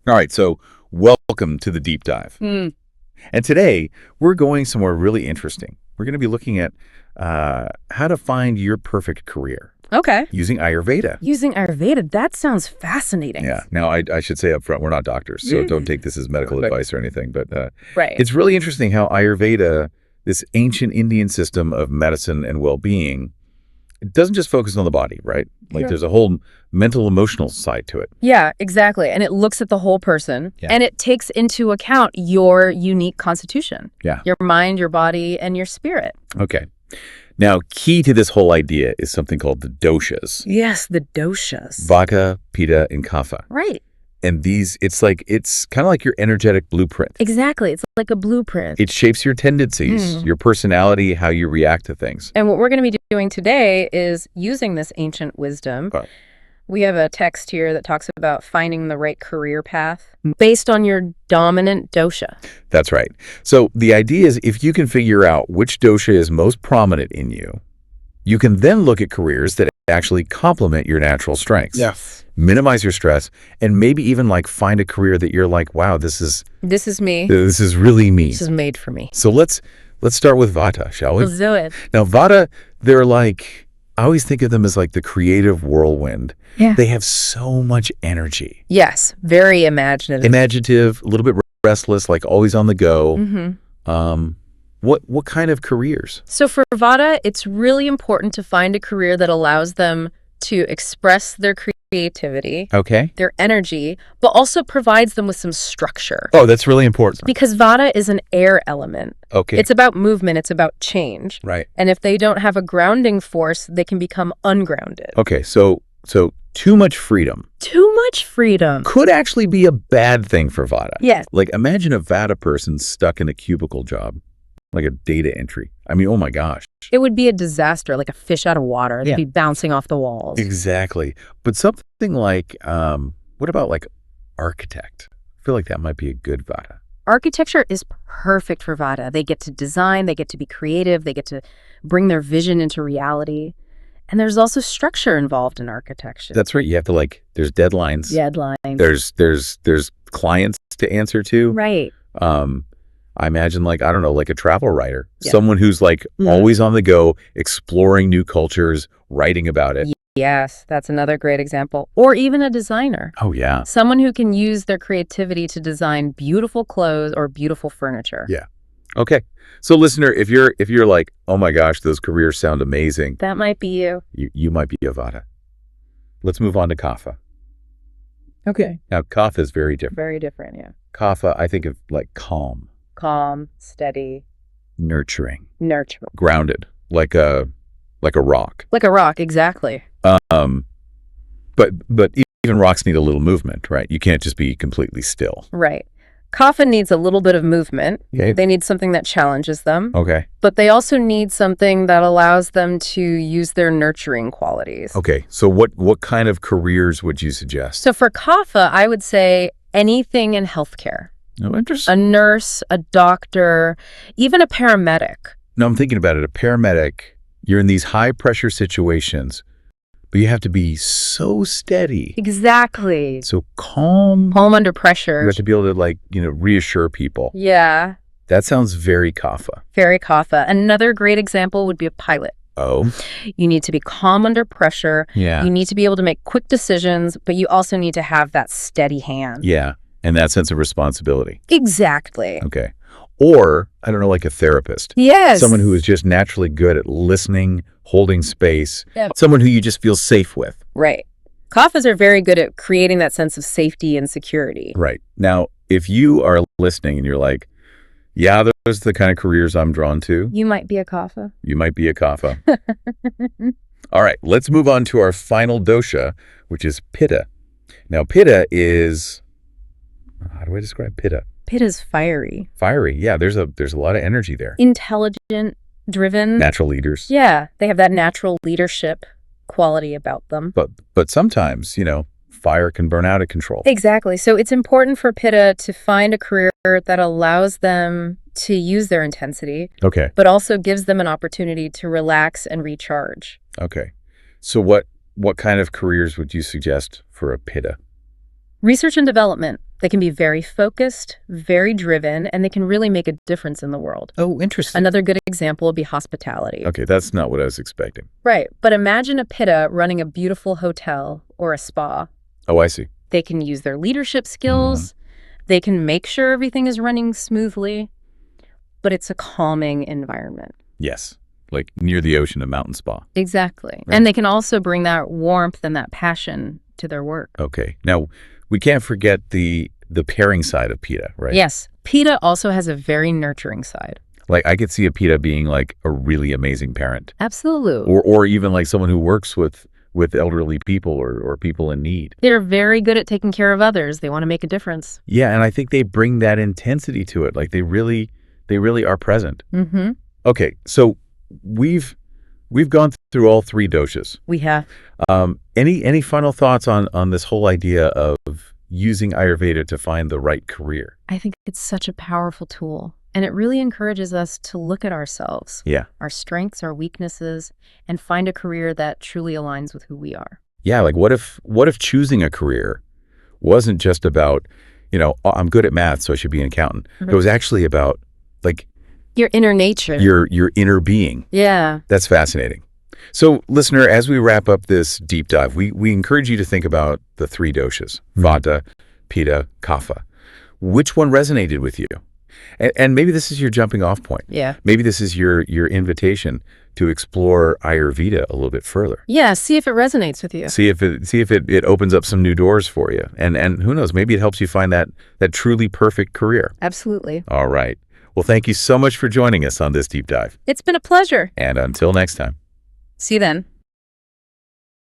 All right, so welcome to the deep dive. And today we're going somewhere really interesting. We're going to be looking at how to find your perfect career. Okay. Using Ayurveda. Using Ayurveda, that sounds fascinating. Yeah. Now, I should say up front, we're not doctors, so don't take this as medical advice or anything. But Right. it's really interesting how Ayurveda, this ancient Indian system of medicine and well-being, it doesn't just focus on the body, right? Like there's a whole mental, emotional side to it. Yeah, exactly. And it looks at the whole person, and it takes into account your unique constitution. Yeah. Your mind, your body, and your spirit. Okay. Now, key to this whole idea is something called the doshas. Yes, the doshas. Vata, Pitta, and Kapha. Right. And these, it's kind of like your energetic blueprint. Exactly. It's like a blueprint. It shapes your tendencies, your personality, how you react to things. And what we're going to be doing today is using this ancient wisdom. We have a text here that talks about finding the right career path based on your dominant dosha. That's right. So the idea is if you can figure out which dosha is most prominent in you, you can then look at careers that actually complement your natural strengths. Yes. Minimize your stress, and maybe even like find a career that you're like, wow, this is me. This is really me. This is made for me. So let's start with Vata, shall we? Let's do it. Now, Vata, they're like, I always think of them as like the creative whirlwind. Yeah. They have so much energy. Yes, very imaginative. Imaginative, a little bit restless, like always on the go. Mm-hmm. What kind of careers? So for Vata, it's really important to find a career that allows them to express their creativity, their energy, but also provides them with some structure. Oh, that's really important. Because Vata is an air element. Okay. It's about movement. It's about change. Right. And if they don't have a grounding force, they can become ungrounded. Okay, so too much freedom. Too much freedom. Could actually be a bad thing for Vata. Yes. Like imagine a Vata person stuck in a cubicle job, like a data entry. I mean, oh my gosh. It would be a disaster, like a fish out of water. They'd be bouncing off the walls. Exactly. But something like, what about like architect? I feel like that might be a good Vata. Architecture is perfect for Vata. They get to design, they get to be creative, they get to bring their vision into reality. And there's also structure involved in architecture. That's right. You have to there's deadlines. Deadlines. There's clients to answer to. Right. I imagine I don't know, like a travel writer, someone who's always on the go, exploring new cultures, writing about it. Yes, that's another great example. Or even a designer. Oh, yeah. Someone who can use their creativity to design beautiful clothes or beautiful furniture. Yeah. Okay. So listener, if you're like, oh my gosh, those careers sound amazing. That might be you. You might be a Vata. Let's move on to Kapha. Okay. Now, Kapha is very different. Very different, yeah. Kapha, I think of calm. Calm, steady. Nurturing. Grounded. Like a rock. Like a rock, exactly. But even rocks need a little movement, right? You can't just be completely still. Right. Kapha needs a little bit of movement. Okay. They need something that challenges them. Okay. But they also need something that allows them to use their nurturing qualities. Okay. So what kind of careers would you suggest? So for Kapha, I would say anything in healthcare. Oh, interesting. A nurse, a doctor, even a paramedic. No, I'm thinking about it. A paramedic, you're in these high pressure situations, but you have to be so steady. Exactly. So calm. Calm under pressure. You have to be able to reassure people. Yeah. That sounds very Kapha. Very Kapha. Another great example would be a pilot. Oh. You need to be calm under pressure. Yeah. You need to be able to make quick decisions, but you also need to have that steady hand. Yeah. And that sense of responsibility. Exactly. Okay. Or, I don't know, like a therapist. Yes. Someone who is just naturally good at listening, holding space. Yeah. Someone who you just feel safe with. Right. Kaphas are very good at creating that sense of safety and security. Right. Now, if you are listening and you're like, yeah, those are the kind of careers I'm drawn to. You might be a Kapha. You might be a Kapha. All right. Let's move on to our final dosha, which is Pitta. Now, Pitta is... How do I describe Pitta? Pitta's fiery. Fiery, yeah. There's a lot of energy there. Intelligent, driven. Natural leaders. Yeah, they have that natural leadership quality about them. But sometimes, fire can burn out of control. Exactly. So it's important for Pitta to find a career that allows them to use their intensity. Okay. But also gives them an opportunity to relax and recharge. Okay. So what kind of careers would you suggest for a Pitta? Research and development. They can be very focused, very driven, and they can really make a difference in the world. Oh, interesting. Another good example would be hospitality. Okay, that's not what I was expecting. Right, but imagine a Pitta running a beautiful hotel or a spa. Oh, I see. They can use their leadership skills. They can make sure everything is running smoothly, but it's a calming environment. Yes, like near the ocean, a mountain spa. Exactly. Right. And they can also bring that warmth and that passion to their work. Okay. Now, we can't forget the pairing side of Pitta, right? Yes. Pitta also has a very nurturing side. Like, I could see a Pitta being like a really amazing parent. Absolutely. Or even like someone who works with elderly people or people in need. They're very good at taking care of others. They want to make a difference. Yeah, and I think they bring that intensity to it. Like they really are present. Mm-hmm. Okay, so we've gone through all three doshas. We have. Any final thoughts on this whole idea of using Ayurveda to find the right career? I think it's such a powerful tool, and it really encourages us to look at ourselves, our strengths, our weaknesses, and find a career that truly aligns with who we are. Yeah, like what if choosing a career wasn't just about, oh, I'm good at math, so I should be an accountant. It was actually about like your inner nature, your inner being. Yeah. That's fascinating. So, listener, as we wrap up this deep dive, we encourage you to think about the three doshas, Vata, Pitta, Kapha. Which one resonated with you? And maybe this is your jumping off point. Yeah. Maybe this is your invitation to explore Ayurveda a little bit further. Yeah, see if it resonates with you. See if it opens up some new doors for you. And who knows, maybe it helps you find that truly perfect career. Absolutely. All right. Well, thank you so much for joining us on this deep dive. It's been a pleasure. And until next time. See you then.